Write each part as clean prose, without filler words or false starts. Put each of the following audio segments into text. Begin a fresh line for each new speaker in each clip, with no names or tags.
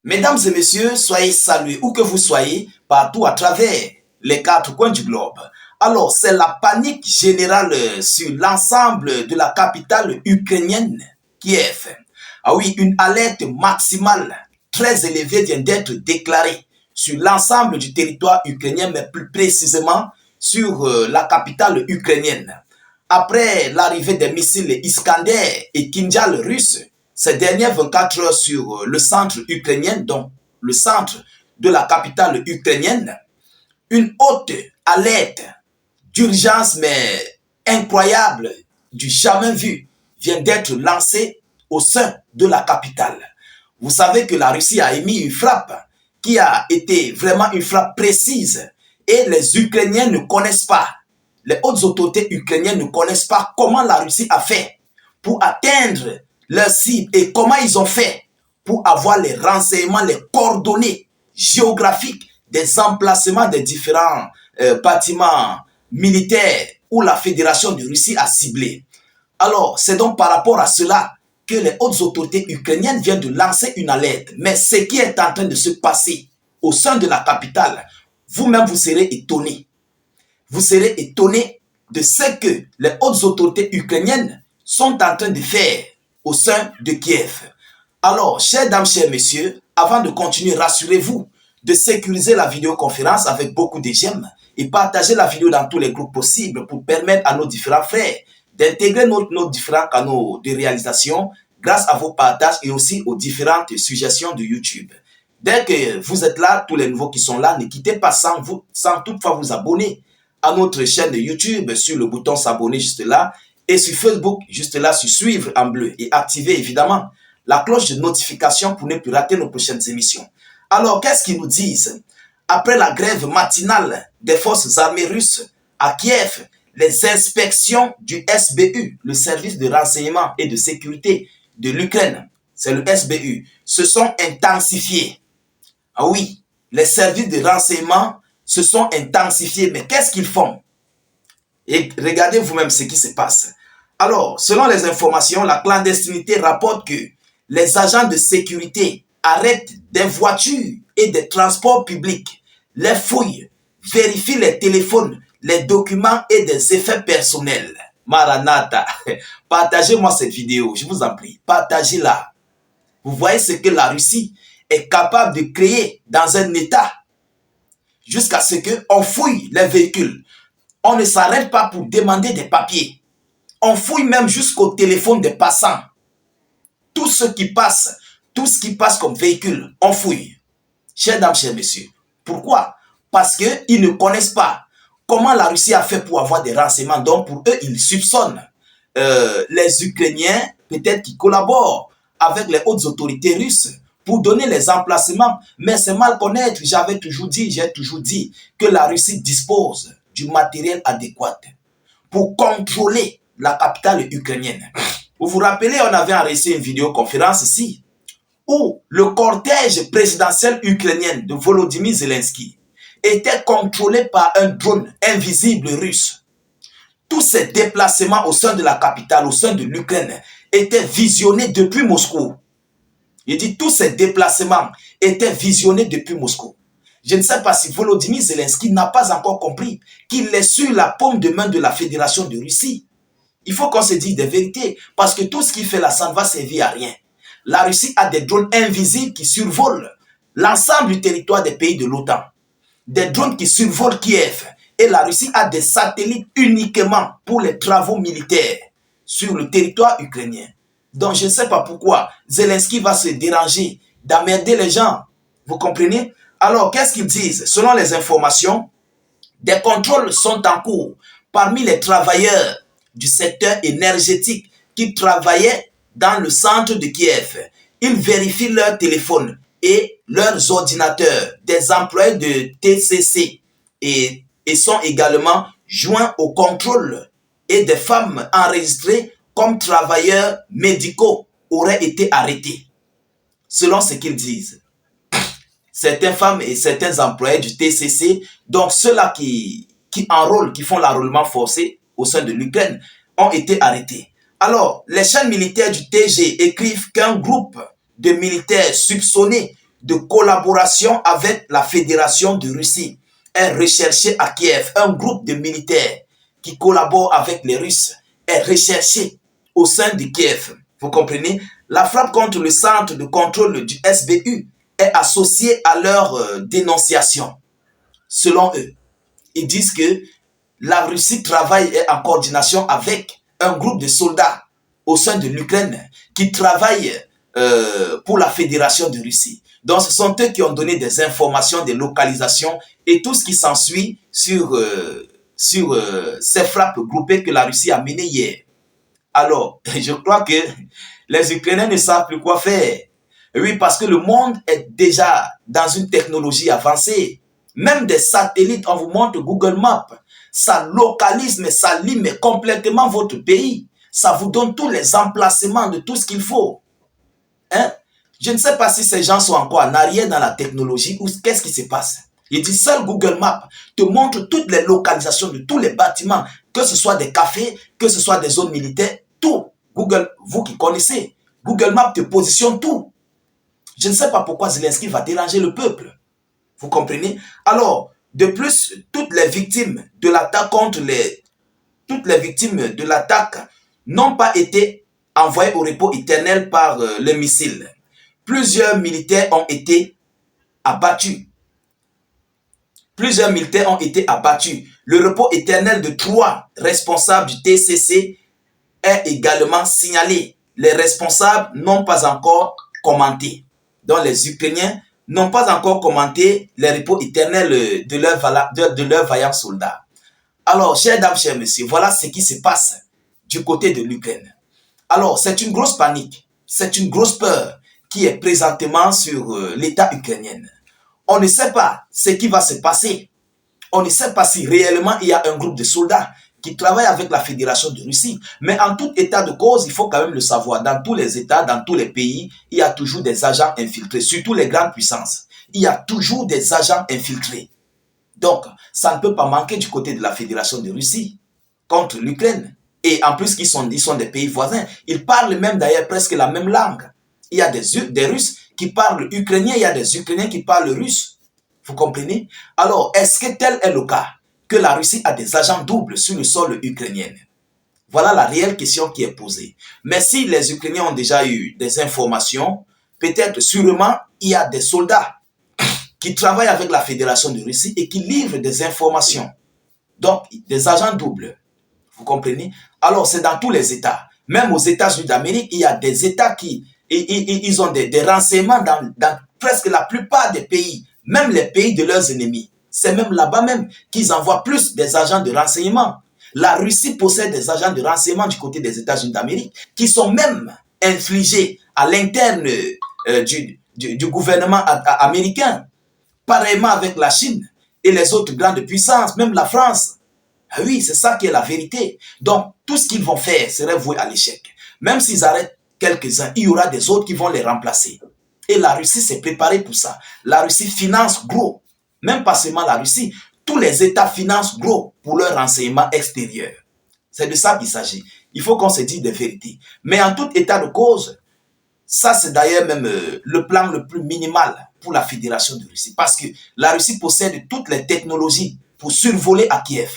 Mesdames et messieurs, soyez salués où que vous soyez, partout à travers les quatre coins du globe. Alors, c'est la panique générale sur l'ensemble de la capitale ukrainienne, Kiev. Ah oui, une alerte maximale très élevée vient d'être déclarée sur l'ensemble du territoire ukrainien, mais plus précisément sur la capitale ukrainienne. Après l'arrivée des missiles Iskander et Kinjal russes, ces dernières 24 heures sur le centre ukrainien, donc le centre de la capitale ukrainienne, une haute alerte d'urgence, mais incroyable, du jamais vu, vient d'être lancée au sein de la capitale. Vous savez que la Russie a émis une frappe qui a été vraiment une frappe précise et les Ukrainiens ne connaissent pas, les hautes autorités ukrainiennes ne connaissent pas comment la Russie a fait pour atteindre leur cible et comment ils ont fait pour avoir les renseignements, les coordonnées géographiques des emplacements des différents bâtiments militaires où la Fédération de Russie a ciblé. Alors, c'est donc par rapport à cela que les hautes autorités ukrainiennes viennent de lancer une alerte. Mais ce qui est en train de se passer au sein de la capitale, vous-même vous serez étonnés. Vous serez étonnés de ce que les hautes autorités ukrainiennes sont en train de faire au sein de Kiev. Alors, chères dames, chers messieurs, avant de continuer, rassurez-vous de sécuriser la vidéoconférence avec beaucoup de j'aime et partager la vidéo dans tous les groupes possibles pour permettre à nos différents frères d'intégrer nos différents canaux de réalisation grâce à vos partages et aussi aux différentes suggestions de YouTube. Dès que vous êtes là, tous les nouveaux qui sont là, ne quittez pas sans toutefois vous abonner à notre chaîne de YouTube sur le bouton s'abonner juste là et sur Facebook juste là sur suivre en bleu et activer évidemment la cloche de notification pour ne plus rater nos prochaines émissions. Alors, qu'est-ce qu'ils nous disent? Après la grève matinale des forces armées russes à Kiev, les inspections du SBU, le service de renseignement et de sécurité de l'Ukraine, c'est le SBU, se sont intensifiées. Ah oui, les services de renseignement se sont intensifiés. Mais qu'est-ce qu'ils font? Et regardez vous-même ce qui se passe. Alors, selon les informations, la clandestinité rapporte que les agents de sécurité arrêtent des voitures et des transports publics, les fouillent, vérifient les téléphones, les documents et des effets personnels. Maranatha, partagez-moi cette vidéo, je vous en prie, partagez-la. Vous voyez ce que la Russie est capable de créer dans un État jusqu'à ce qu'on fouille les véhicules. On ne s'arrête pas pour demander des papiers. On fouille même jusqu'au téléphone des passants. Tout ce qui passe comme véhicule, on fouille. Chers dames, chers messieurs, pourquoi? Parce qu'ils ne connaissent pas comment la Russie a fait pour avoir des renseignements. Donc pour eux, ils soupçonnent les Ukrainiens, peut-être qui collaborent avec les hautes autorités russes pour donner les emplacements. Mais c'est mal connaître. J'ai toujours dit que la Russie dispose du matériel adéquat pour contrôler la capitale ukrainienne. Vous vous rappelez, on avait enregistré une vidéoconférence ici où le cortège présidentiel ukrainien de Volodymyr Zelensky était contrôlé par un drone invisible russe. Tous ces déplacements au sein de la capitale, au sein de l'Ukraine, étaient visionnés depuis Moscou. Il dit tous ces déplacements étaient visionnés depuis Moscou. Je ne sais pas si Volodymyr Zelensky n'a pas encore compris qu'il est sur la paume de main de la Fédération de Russie. Il faut qu'on se dise des vérités, parce que tout ce qu'il fait là, ça ne va servir à rien. La Russie a des drones invisibles qui survolent l'ensemble du territoire des pays de l'OTAN. Des drones qui survolent Kiev. Et la Russie a des satellites uniquement pour les travaux militaires sur le territoire ukrainien. Donc je ne sais pas pourquoi Zelensky va se déranger d'emmerder les gens. Vous comprenez? Alors qu'est-ce qu'ils disent? Selon les informations, des contrôles sont en cours parmi les travailleurs du secteur énergétique qui travaillaient dans le centre de Kiev. Ils vérifient leurs téléphones et leurs ordinateurs, des employés de TCC et sont également joints au contrôle et des femmes enregistrées comme travailleurs médicaux auraient été arrêtés. Selon ce qu'ils disent. Certaines femmes et certains employés du TCC, donc ceux-là qui font l'enrôlement forcé au sein de l'Ukraine, ont été arrêtés. Alors, les chaînes militaires du TG écrivent qu'un groupe de militaires soupçonnés de collaboration avec la Fédération de Russie est recherché à Kiev. Un groupe de militaires qui collaborent avec les Russes est recherché au sein de Kiev. Vous comprenez? La frappe contre le centre de contrôle du SBU est associée à leur dénonciation. Selon eux, ils disent que la Russie travaille en coordination avec un groupe de soldats au sein de l'Ukraine qui travaillent pour la Fédération de Russie. Donc, ce sont eux qui ont donné des informations, des localisations et tout ce qui s'ensuit sur ces frappes groupées que la Russie a menées hier. Alors, je crois que les Ukrainiens ne savent plus quoi faire. Oui, parce que le monde est déjà dans une technologie avancée. Même des satellites, on vous montre Google Maps, ça localise, mais ça lit complètement votre pays. Ça vous donne tous les emplacements de tout ce qu'il faut. Hein? Je ne sais pas si ces gens sont encore en arrière dans la technologie ou qu'est-ce qui se passe. Il dit seul Google Maps te montre toutes les localisations de tous les bâtiments, que ce soit des cafés, que ce soit des zones militaires, tout. Google, vous qui connaissez, Google Maps te positionne tout. Je ne sais pas pourquoi Zelensky va déranger le peuple. Vous comprenez? Alors, de plus, toutes les victimes de l'attaque n'ont pas été envoyées au repos éternel par les missiles. Plusieurs militaires ont été abattus. Le repos éternel de 3 responsables du TCC est également signalé. Les responsables n'ont pas encore commenté. Donc les Ukrainiens n'ont pas encore commenté les repos éternels de leurs vaillants soldats. Alors, chers dames, chers messieurs, voilà ce qui se passe du côté de l'Ukraine. Alors, c'est une grosse panique, c'est une grosse peur qui est présentement sur l'État ukrainien. On ne sait pas ce qui va se passer. On ne sait pas si réellement il y a un groupe de soldats qui travaillent avec la Fédération de Russie. Mais en tout état de cause, il faut quand même le savoir. Dans tous les États, dans tous les pays, il y a toujours des agents infiltrés, surtout les grandes puissances. Il y a toujours des agents infiltrés. Donc, ça ne peut pas manquer du côté de la Fédération de Russie contre l'Ukraine. Et en plus, ils sont des pays voisins. Ils parlent même d'ailleurs presque la même langue. Il y a des Russes qui parlent ukrainien, il y a des Ukrainiens qui parlent russe. Vous comprenez? Alors, est-ce que tel est le cas que la Russie a des agents doubles sur le sol ukrainien? Voilà la réelle question qui est posée. Mais si les Ukrainiens ont déjà eu des informations, peut-être sûrement il y a des soldats qui travaillent avec la Fédération de Russie et qui livrent des informations. Donc, des agents doubles. Vous comprenez? Alors, c'est dans tous les États. Même aux États-Unis d'Amérique, il y a des États qui ils ont des renseignements dans presque la plupart des pays, même les pays de leurs ennemis. C'est même là-bas même qu'ils envoient plus des agents de renseignement. La Russie possède des agents de renseignement du côté des États-Unis d'Amérique qui sont même infligés à l'interne du gouvernement américain. Pareillement avec la Chine et les autres grandes puissances, même la France. Ah oui, c'est ça qui est la vérité. Donc, tout ce qu'ils vont faire serait voué à l'échec. Même s'ils arrêtent quelques-uns, il y aura des autres qui vont les remplacer. Et la Russie s'est préparée pour ça. La Russie finance gros. Même pas seulement la Russie, tous les États financent gros pour leur renseignement extérieur. C'est de ça qu'il s'agit. Il faut qu'on se dise des vérités. Mais en tout état de cause, ça c'est d'ailleurs même le plan le plus minimal pour la Fédération de Russie. Parce que la Russie possède toutes les technologies pour survoler à Kiev.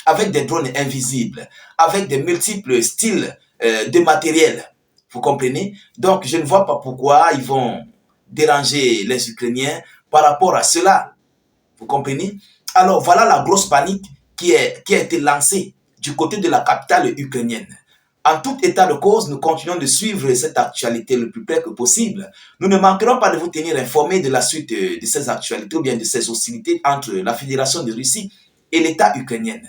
Avec des drones invisibles, avec des multiples styles de matériel. Vous comprenez? Donc, je ne vois pas pourquoi ils vont déranger les Ukrainiens par rapport à cela. Vous comprenez? Alors, voilà la grosse panique qui a été lancée du côté de la capitale ukrainienne. En tout état de cause, nous continuons de suivre cette actualité le plus près que possible. Nous ne manquerons pas de vous tenir informés de la suite de ces actualités ou bien de ces hostilités entre la Fédération de Russie et l'État ukrainien.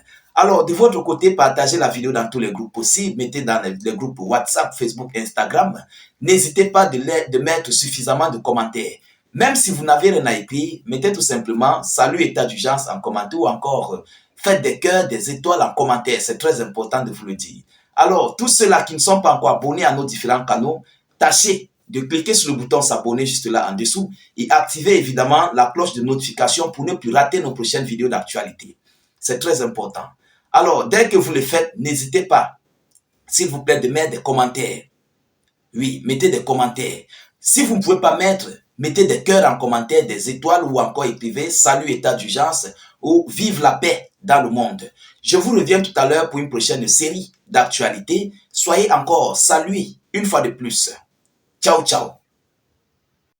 Alors, de votre côté, partagez la vidéo dans tous les groupes possibles. Mettez dans les groupes WhatsApp, Facebook, Instagram. N'hésitez pas de mettre suffisamment de commentaires. Même si vous n'avez rien à écrire, mettez tout simplement « Salut état d'urgence » en commentaire ou encore faites des cœurs, des étoiles en commentaire. C'est très important de vous le dire. Alors, tous ceux-là qui ne sont pas encore abonnés à nos différents canaux, tâchez de cliquer sur le bouton s'abonner juste là en dessous et activez évidemment la cloche de notification pour ne plus rater nos prochaines vidéos d'actualité. C'est très important. Alors, dès que vous le faites, n'hésitez pas, s'il vous plaît, de mettre des commentaires. Oui, mettez des commentaires. Si vous ne pouvez pas mettre, Mettez des cœurs en commentaire, des étoiles ou encore écrivez salut état d'urgence ou vive la paix dans le monde. Je vous reviens tout à l'heure pour une prochaine série d'actualités. Soyez encore salués une fois de plus. Ciao, ciao.